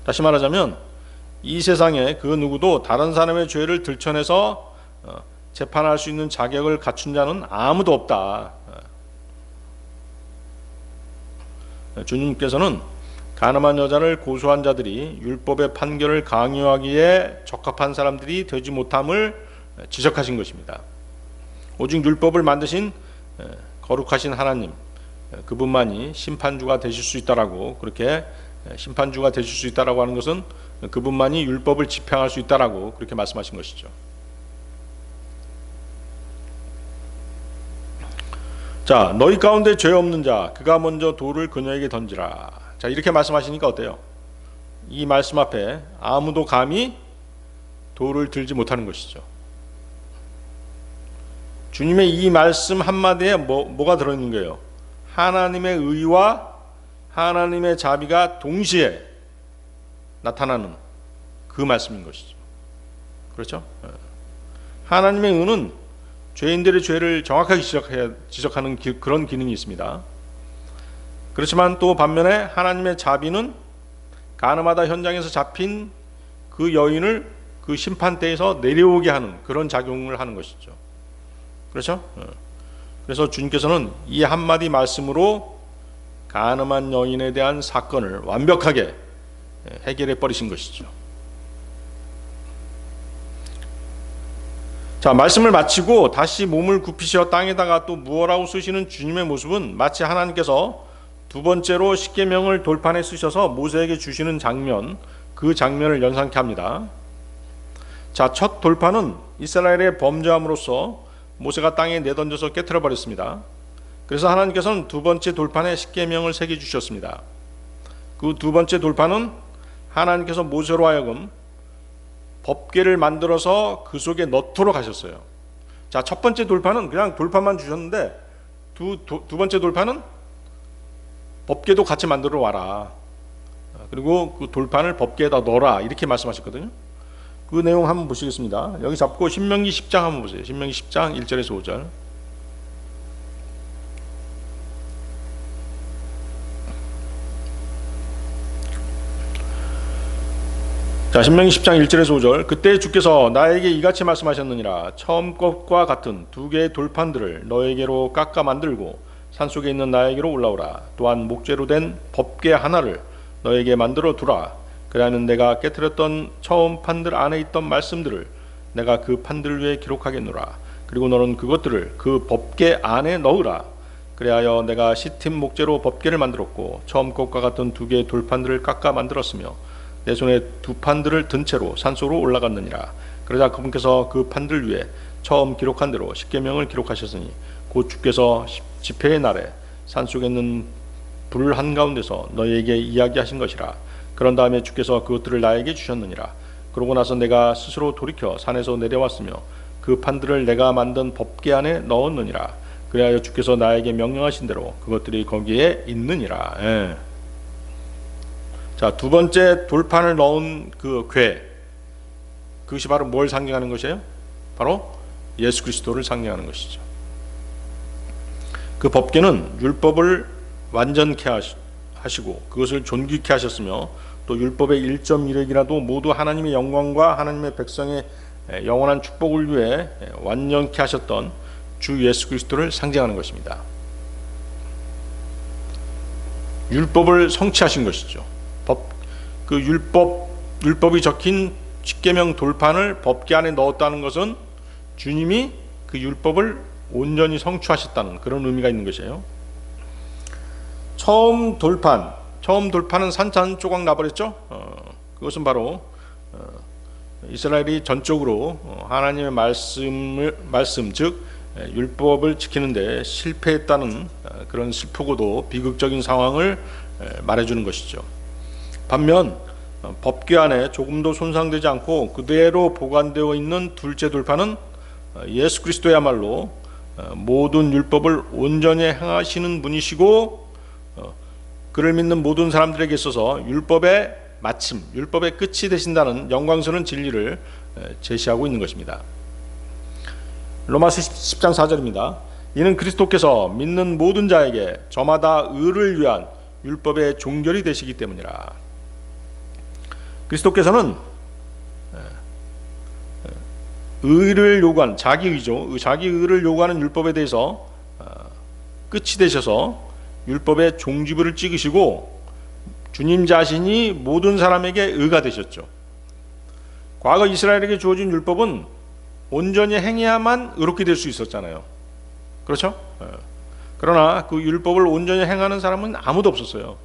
다시 말하자면 이 세상에 그 누구도 다른 사람의 죄를 들춰내서 재판할 수 있는 자격을 갖춘 자는 아무도 없다. 주님께서는 간음한 여자를 고소한 자들이 율법의 판결을 강요하기에 적합한 사람들이 되지 못함을 지적하신 것입니다. 오직 율법을 만드신 거룩하신 하나님, 그분만이 심판주가 되실 수 있다라고, 그렇게 심판주가 되실 수 있다라고 하는 것은 그분만이 율법을 집행할 수 있다라고 그렇게 말씀하신 것이죠. 자, 너희 가운데 죄 없는 자 그가 먼저 돌을 그녀에게 던지라. 자, 이렇게 말씀하시니까 어때요? 이 말씀 앞에 아무도 감히 돌을 들지 못하는 것이죠. 주님의 이 말씀 한마디에 뭐가 들어있는 거예요? 하나님의 의와 하나님의 자비가 동시에 나타나는 그 말씀인 것이죠. 그렇죠? 하나님의 의는 죄인들의 죄를 정확하게 지적하는 그런 기능이 있습니다. 그렇지만 또 반면에 하나님의 자비는 간음하다 현장에서 잡힌 그 여인을 그 심판대에서 내려오게 하는 그런 작용을 하는 것이죠. 그렇죠? 그래서 주님께서는 이 한마디 말씀으로 간음한 여인에 대한 사건을 완벽하게 해결해 버리신 것이죠. 자, 말씀을 마치고 다시 몸을 굽히셔 땅에다가 또 무어라고 쓰시는 주님의 모습은 마치 하나님께서 두 번째로 십계명을 돌판에 쓰셔서 모세에게 주시는 장면, 그 장면을 연상케 합니다. 자, 첫 돌판은 이스라엘의 범죄함으로써 모세가 땅에 내던져서 깨트려 버렸습니다. 그래서 하나님께서는 두 번째 돌판에 십계명을 새겨 주셨습니다. 그 두 번째 돌판은 하나님께서 모세로 하여금 법궤를 만들어서 그 속에 넣도록 하셨어요. 자, 첫 번째 돌판은 그냥 돌판만 주셨는데 두 번째 돌판은 법궤도 같이 만들어 와라. 그리고 그 돌판을 법궤에다 넣어라. 이렇게 말씀하셨거든요. 그 내용 한번 보시겠습니다. 여기 잡고 신명기 10장 한번 보세요. 신명기 10장 1절에서 5절. 자, 신명기 10장 1절에서 5절. 그때 주께서 나에게 이같이 말씀하셨느니라. 처음 것과 같은 두 개의 돌판들을 너에게로 깎아 만들고 산속에 있는 나에게로 올라오라. 또한 목재로 된 법궤 하나를 너에게 만들어 두라. 그리하면 내가 깨트렸던 처음 판들 안에 있던 말씀들을 내가 그 판들 위에 기록하겠노라. 그리고 너는 그것들을 그 법궤 안에 넣으라. 그리하여 내가 시팀 목재로 법궤를 만들었고 처음 것과 같은 두 개의 돌판들을 깎아 만들었으며 내 손에 두 판들을 든 채로 산속으로 올라갔느니라. 그러자 그분께서 그 판들 위에 처음 기록한 대로 십계명을 기록하셨으니 곧 주께서 집회의 날에 산속에 있는 불 한가운데서 너희에게 이야기하신 것이라. 그런 다음에 주께서 그것들을 나에게 주셨느니라. 그러고 나서 내가 스스로 돌이켜 산에서 내려왔으며 그 판들을 내가 만든 법궤 안에 넣었느니라. 그리하여 주께서 나에게 명령하신 대로 그것들이 거기에 있느니라. 예. 자, 두 번째 돌판을 넣은 그 궤, 그것이 바로 뭘 상징하는 것이에요? 바로 예수 그리스도를 상징하는 것이죠. 그 법궤는 율법을 완전케 하시고 그것을 존귀케 하셨으며 또 율법의 1.1획이라도 모두 하나님의 영광과 하나님의 백성의 영원한 축복을 위해 완전케 하셨던 주 예수 그리스도를 상징하는 것입니다. 율법을 성취하신 것이죠. 그 율법이 적힌 십계명 돌판을 법궤 안에 넣었다는 것은 주님이 그 율법을 온전히 성취하셨다는 그런 의미가 있는 것이에요. 처음 돌판은 산산 조각 나버렸죠. 그것은 바로 이스라엘이 전적으로 하나님의 말씀 즉 율법을 지키는데 실패했다는 그런 슬프고도 비극적인 상황을 말해주는 것이죠. 반면 법궤 안에 조금도 손상되지 않고 그대로 보관되어 있는 둘째 돌판은 예수 그리스도야말로 모든 율법을 온전히 행하시는 분이시고 그를 믿는 모든 사람들에게 있어서 율법의 마침, 율법의 끝이 되신다는 영광스러운 진리를 제시하고 있는 것입니다. 로마서 10장 4절입니다. 이는 그리스도께서 믿는 모든 자에게 저마다 의를 위한 율법의 종결이 되시기 때문이라. 그리스도께서는 의를 요구하는 자기 의를 요구하는 율법에 대해서 끝이 되셔서 율법의 종지부를 찍으시고 주님 자신이 모든 사람에게 의가 되셨죠. 과거 이스라엘에게 주어진 율법은 온전히 행해야만 의롭게 될 수 있었잖아요. 그렇죠? 그러나 그 율법을 온전히 행하는 사람은 아무도 없었어요.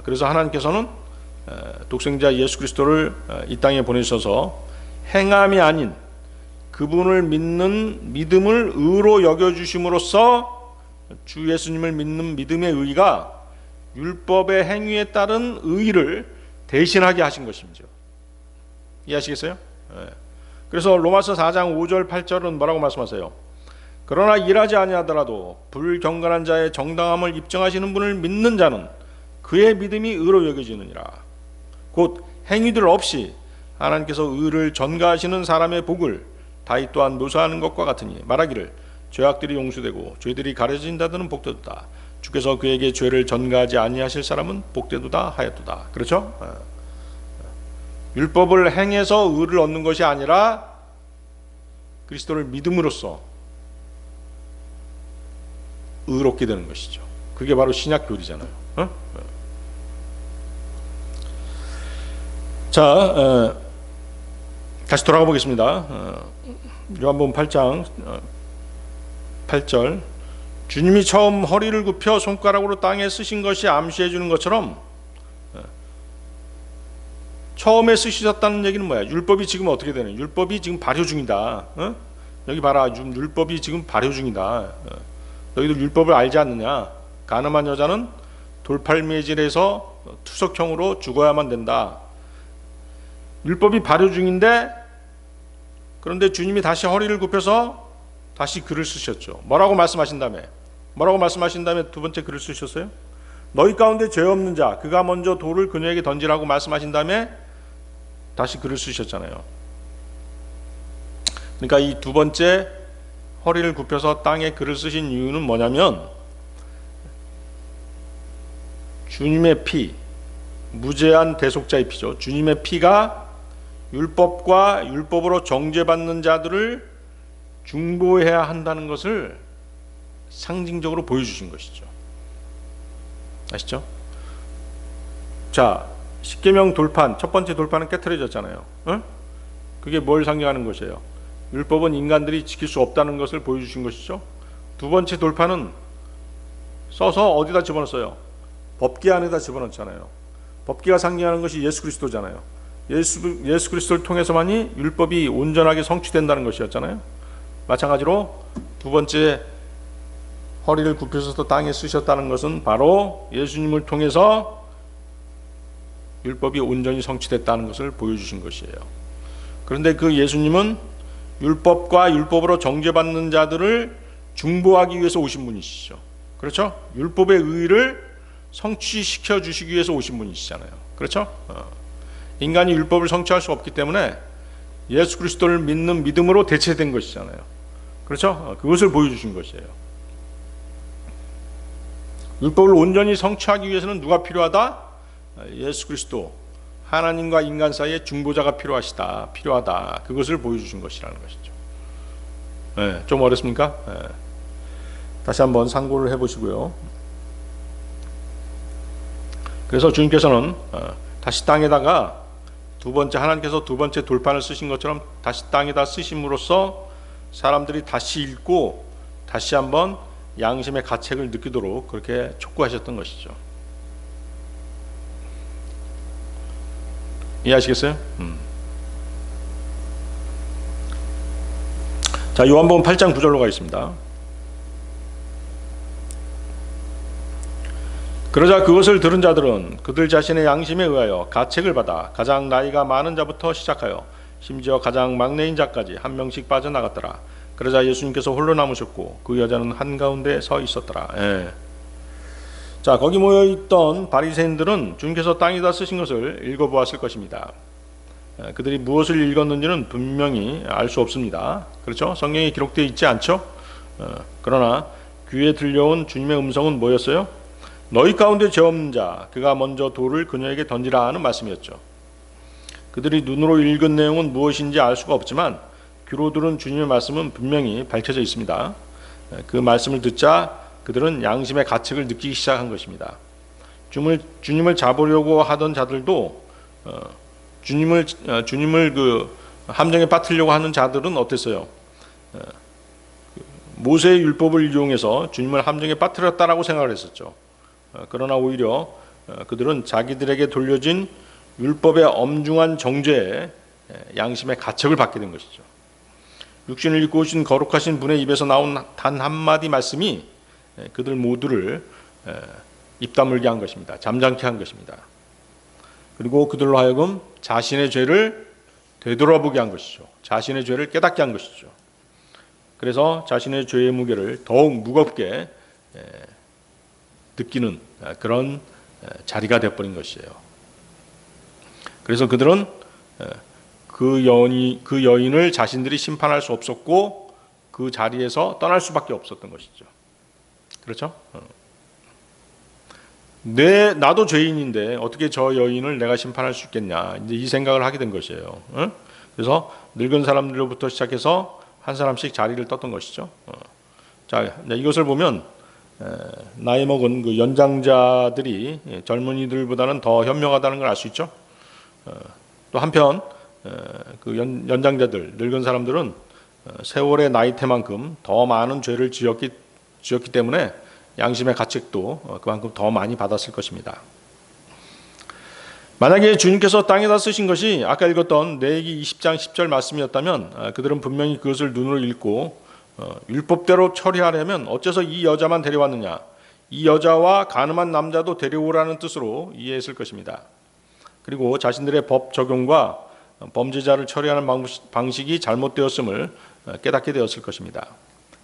그래서 하나님께서는 독생자 예수 그리스도를 이 땅에 보내셔서 행함이 아닌 그분을 믿는 믿음을 의로 여겨주심으로써 주 예수님을 믿는 믿음의 의가 율법의 행위에 따른 의를 대신하게 하신 것입니다. 이해하시겠어요? 그래서 로마서 4장 5절 8절은 뭐라고 말씀하세요? 그러나 일하지 아니하더라도 불경건한 자의 정당함을 입증하시는 분을 믿는 자는 그의 믿음이 의로 여겨지느니라. 곧 행위들 없이 하나님께서 의를 전가하시는 사람의 복을 다윗 또한 묘사하는 것과 같으니 말하기를 죄악들이 용서되고 죄들이 가려진다더는 복되도다. 주께서 그에게 죄를 전가하지 아니하실 사람은 복되도다 하였도다. 그렇죠? 율법을 행해서 의를 얻는 것이 아니라 그리스도를 믿음으로써 의롭게 되는 것이죠. 그게 바로 신약 교리잖아요. 자, 다시 돌아가 보겠습니다. 요한복음 8장 8절, 주님이 처음 허리를 굽혀 손가락으로 땅에 쓰신 것이 암시해 주는 것처럼 처음에 쓰시셨다는 얘기는 뭐야? 율법이 지금 어떻게 되는? 율법이 지금 발효 중이다. 여기 봐라, 율법이 지금 발효 중이다. 너희들 율법을 알지 않느냐? 가늠한 여자는 돌팔매질해서 투석형으로 죽어야만 된다. 율법이 발효 중인데, 그런데 주님이 다시 허리를 굽혀서 다시 글을 쓰셨죠. 뭐라고 말씀하신 다음에 두 번째 글을 쓰셨어요? 너희 가운데 죄 없는 자, 그가 먼저 돌을 그녀에게 던지라고 말씀하신 다음에 다시 글을 쓰셨잖아요. 그러니까 이 두 번째 허리를 굽혀서 땅에 글을 쓰신 이유는 뭐냐면, 주님의 피, 무죄한 대속자의 피죠. 주님의 피가 율법과 율법으로 정죄받는 자들을 중보해야 한다는 것을 상징적으로 보여주신 것이죠. 아시죠? 자, 십계명 돌판, 첫 번째 돌판은 깨트려졌잖아요. 그게 뭘 상징하는 것이에요? 율법은 인간들이 지킬 수 없다는 것을 보여주신 것이죠. 두 번째 돌판은 써서 어디다 집어넣었어요? 법궤 안에다 집어넣었잖아요. 법궤가 상징하는 것이 예수 그리스도잖아요. 예수 그리스도를 통해서만이 율법이 온전하게 성취된다는 것이었잖아요. 마찬가지로 두 번째 허리를 굽혀서 땅에 쓰셨다는 것은 바로 예수님을 통해서 율법이 온전히 성취됐다는 것을 보여주신 것이에요. 그런데 그 예수님은 율법과 율법으로 정죄받는 자들을 중보하기 위해서 오신 분이시죠. 그렇죠? 율법의 의를 성취시켜 주시기 위해서 오신 분이시잖아요. 그렇죠? 인간이 율법을 성취할 수 없기 때문에 예수 그리스도를 믿는 믿음으로 대체된 것이잖아요. 그렇죠? 그것을 보여주신 것이에요. 율법을 온전히 성취하기 위해서는 누가 필요하다? 예수 그리스도, 하나님과 인간 사이에 중보자가 필요하다. 그것을 보여주신 것이라는 것이죠. 네, 좀 어렵습니까? 네. 다시 한번 상고를 해보시고요. 그래서 주님께서는 다시 땅에다가 하나님께서 두 번째 돌판을 쓰신 것처럼 다시 땅에다 쓰심으로써 사람들이 다시 읽고 다시 한번 양심의 가책을 느끼도록 그렇게 촉구하셨던 것이죠. 이해하시겠어요? 자, 요한복음 8장 9절로 가겠습니다. 그러자 그것을 들은 자들은 그들 자신의 양심에 의하여 가책을 받아 가장 나이가 많은 자부터 시작하여 심지어 가장 막내인 자까지 한 명씩 빠져나갔더라. 그러자 예수님께서 홀로 남으셨고 그 여자는 한가운데 서 있었더라. 예. 자, 거기 모여있던 바리새인들은 주님께서 땅에다 쓰신 것을 읽어보았을 것입니다. 그들이 무엇을 읽었는지는 분명히 알 수 없습니다. 그렇죠? 성경에 기록되어 있지 않죠? 그러나 귀에 들려온 주님의 음성은 뭐였어요? 너희 가운데 죄 없는 자, 그가 먼저 돌을 그녀에게 던지라 하는 말씀이었죠. 그들이 눈으로 읽은 내용은 무엇인지 알 수가 없지만 귀로 들은 주님의 말씀은 분명히 밝혀져 있습니다. 그 말씀을 듣자 그들은 양심의 가책을 느끼기 시작한 것입니다. 주님을 잡으려고 하던 자들도 주님을 그 함정에 빠뜨리려고 하는 자들은 어땠어요? 모세의 율법을 이용해서 주님을 함정에 빠뜨렸다라고 생각을 했었죠. 그러나 오히려 그들은 자기들에게 돌려진 율법의 엄중한 정죄에 양심의 가책을 받게 된 것이죠. 육신을 입고 오신 거룩하신 분의 입에서 나온 단 한마디 말씀이 그들 모두를 입 다물게 한 것입니다. 잠잠케 한 것입니다. 그리고 그들로 하여금 자신의 죄를 되돌아보게 한 것이죠. 자신의 죄를 깨닫게 한 것이죠. 그래서 자신의 죄의 무게를 더욱 무겁게 느끼는 그런 자리가 되어버린 것이에요. 그래서 그들은 그 여인을 자신들이 심판할 수 없었고 그 자리에서 떠날 수밖에 없었던 것이죠. 그렇죠? 나도 죄인인데 어떻게 저 여인을 내가 심판할 수 있겠냐, 이제 이 생각을 하게 된 것이에요. 그래서 늙은 사람들로부터 시작해서 한 사람씩 자리를 떴던 것이죠. 자, 이것을 보면 나이 먹은 그 연장자들이 젊은이들보다는 더 현명하다는 걸 알 수 있죠. 또 한편 그 연장자들, 늙은 사람들은 세월의 나이테만큼 더 많은 죄를 지었기 때문에 양심의 가책도 그만큼 더 많이 받았을 것입니다. 만약에 주님께서 땅에다 쓰신 것이 아까 읽었던 레위기 20장 10절 말씀이었다면 그들은 분명히 그것을 눈으로 읽고 율법대로 처리하려면 어째서 이 여자만 데려왔느냐, 이 여자와 가늠한 남자도 데려오라는 뜻으로 이해했을 것입니다. 그리고 자신들의 법 적용과 범죄자를 처리하는 방식이 잘못되었음을 깨닫게 되었을 것입니다.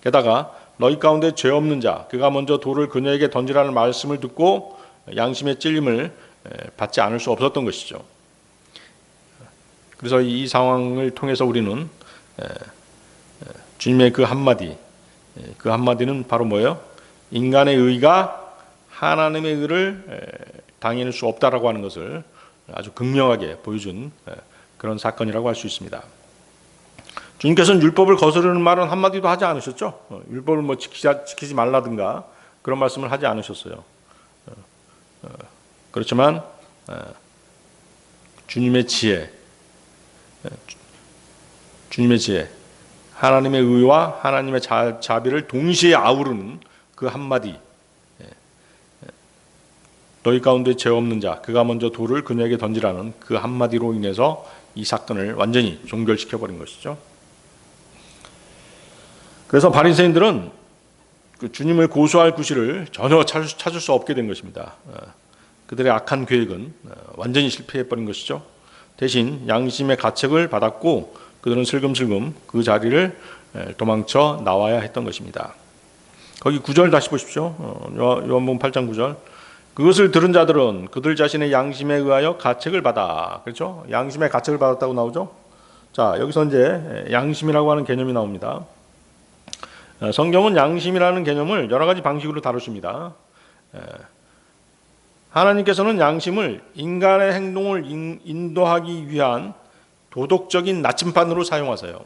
게다가 너희 가운데 죄 없는 자, 그가 먼저 돌을 그녀에게 던지라는 말씀을 듣고 양심의 찔림을 받지 않을 수 없었던 것이죠. 그래서 이 상황을 통해서 우리는 주님의 그 한마디는 바로 뭐예요? 인간의 의가 하나님의 의를 당해낼 수 없다라고 하는 것을 아주 극명하게 보여준 그런 사건이라고 할 수 있습니다. 주님께서는 율법을 거스르는 말은 한마디도 하지 않으셨죠. 율법을 뭐 지키지 말라든가 그런 말씀을 하지 않으셨어요. 그렇지만 주님의 지혜, 하나님의 의와 하나님의 자비를 동시에 아우르는 그 한마디, 너희 가운데 죄 없는 자, 그가 먼저 돌을 그녀에게 던지라는 그 한마디로 인해서 이 사건을 완전히 종결시켜버린 것이죠. 그래서 바리새인들은 그 주님을 고소할 구실을 전혀 찾을 수 없게 된 것입니다. 그들의 악한 계획은 완전히 실패해버린 것이죠. 대신 양심의 가책을 받았고 그들은 슬금슬금 그 자리를 도망쳐 나와야 했던 것입니다. 거기 9절 다시 보십시오. 요한복음 8장 9절. 그것을 들은 자들은 그들 자신의 양심에 의하여 가책을 받아. 그렇죠? 양심의 가책을 받았다고 나오죠. 자, 여기서 이제 양심이라고 하는 개념이 나옵니다. 성경은 양심이라는 개념을 여러 가지 방식으로 다루십니다. 하나님께서는 양심을 인간의 행동을 인도하기 위한 도덕적인 나침반으로 사용하세요.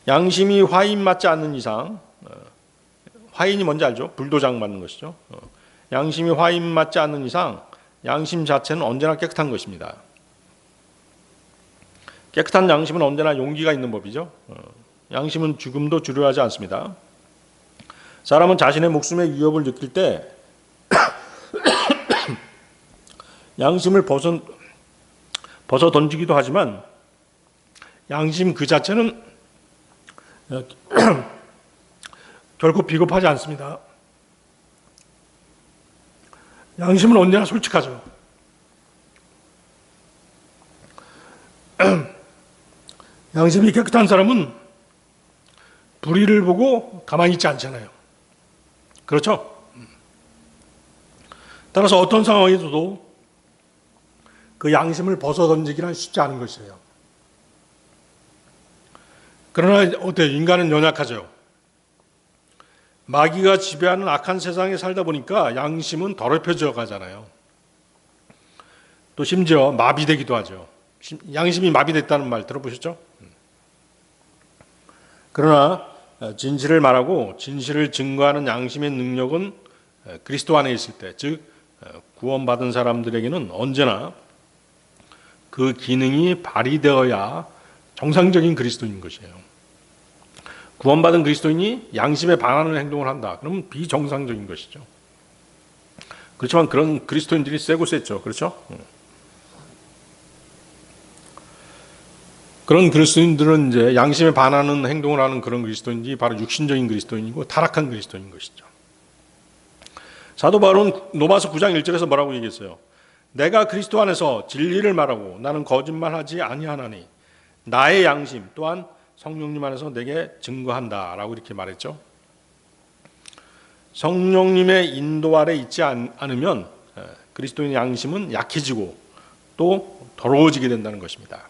양심이 화인 맞지 않는 이상, 화인이 뭔지 알죠? 불도장 맞는 것이죠. 양심이 화인 맞지 않는 이상 양심 자체는 언제나 깨끗한 것입니다. 깨끗한 양심은 언제나 용기가 있는 법이죠. 양심은 죽음도 두려워하지 않습니다. 사람은 자신의 목숨의 위협을 느낄 때 양심을 벗어 던지기도 하지만 양심 그 자체는 결코 비겁하지 않습니다. 양심은 언제나 솔직하죠. 양심이 깨끗한 사람은 불의를 보고 가만히 있지 않잖아요. 그렇죠? 따라서 어떤 상황에서도 그 양심을 벗어 던지기는 쉽지 않은 것이에요. 그러나 인간은 연약하죠. 마귀가 지배하는 악한 세상에 살다 보니까 양심은 더럽혀져 가잖아요. 또 심지어 마비되기도 하죠. 양심이 마비됐다는 말 들어보셨죠? 그러나 진실을 말하고 진실을 증거하는 양심의 능력은 그리스도 안에 있을 때, 즉 구원받은 사람들에게는 언제나 그 기능이 발휘되어야 정상적인 그리스도인 것이에요. 구원받은 그리스도인이 양심에 반하는 행동을 한다. 그러면 비정상적인 것이죠. 그렇지만 그런 그리스도인들이 세고 셌죠. 그렇죠? 그런 그리스도인들은 이제 양심에 반하는 행동을 하는 그런 그리스도인이 바로 육신적인 그리스도인이고 타락한 그리스도인 것이죠. 사도 바울은 로마서 9장 1절에서 뭐라고 얘기했어요? 내가 그리스도 안에서 진리를 말하고 나는 거짓말하지 아니하나니 나의 양심 또한 성령님 안에서 내게 증거한다라고 이렇게 말했죠. 성령님의 인도 아래 있지 않으면 그리스도인의 양심은 약해지고 또 더러워지게 된다는 것입니다.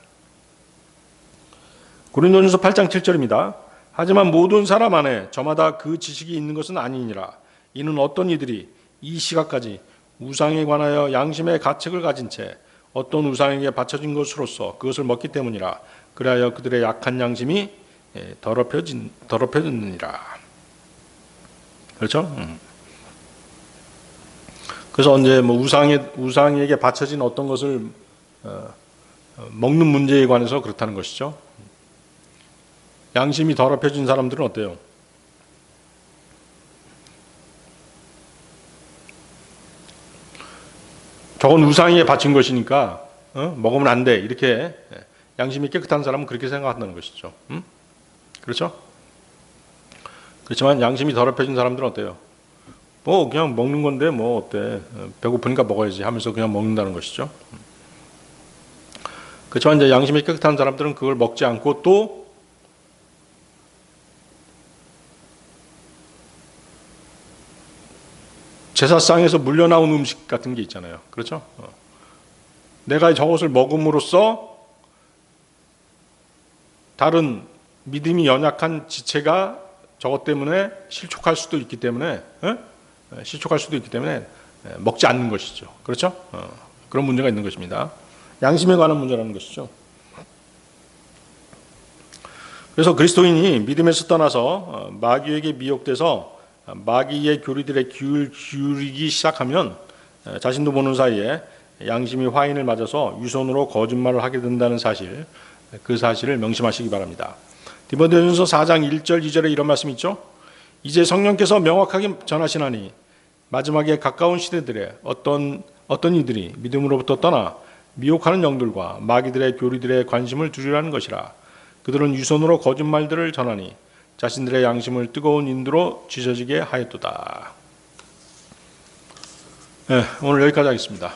고린도전서 8장 7절입니다. 하지만 모든 사람 안에 저마다 그 지식이 있는 것은 아니니라. 이는 어떤 이들이 이 시각까지 우상에 관하여 양심의 가책을 가진 채 어떤 우상에게 바쳐진 것으로서 그것을 먹기 때문이라. 그리하여 그들의 약한 양심이 더럽혀졌느니라. 그렇죠? 그래서 이제 뭐 우상에게 바쳐진 어떤 것을 먹는 문제에 관해서 그렇다는 것이죠. 양심이 더럽혀진 사람들은 어때요? 저건 우상에 바친 것이니까 먹으면 안 돼. 이렇게 양심이 깨끗한 사람은 그렇게 생각한다는 것이죠. 그렇죠? 그렇지만 양심이 더럽혀진 사람들은 어때요? 뭐 그냥 먹는 건데 뭐 어때? 배고프니까 먹어야지 하면서 그냥 먹는다는 것이죠. 그렇지만 이제 양심이 깨끗한 사람들은 그걸 먹지 않고 또 제사상에서 물려나온 음식 같은 게 있잖아요. 그렇죠? 내가 저것을 먹음으로써 다른 믿음이 연약한 지체가 저것 때문에 실족할 수도 있기 때문에 먹지 않는 것이죠. 그렇죠? 그런 문제가 있는 것입니다. 양심에 관한 문제라는 것이죠. 그래서 그리스도인이 믿음에서 떠나서 마귀에게 미혹돼서 마귀의 교리들에 기울이기 시작하면 자신도 모르는 사이에 양심이 화인을 맞아서 유선으로 거짓말을 하게 된다는 사실, 그 사실을 명심하시기 바랍니다. 디모데전서 4장 1절 2절에 이런 말씀이 있죠. 이제 성령께서 명확하게 전하시나니 마지막에 가까운 시대들에 어떤 이들이 믿음으로부터 떠나 미혹하는 영들과 마귀들의 교리들에 관심을 두리라는 것이라. 그들은 유선으로 거짓말들을 전하니 자신들의 양심을 뜨거운 인두로 지져지게 하였도다. 네, 오늘 여기까지 하겠습니다.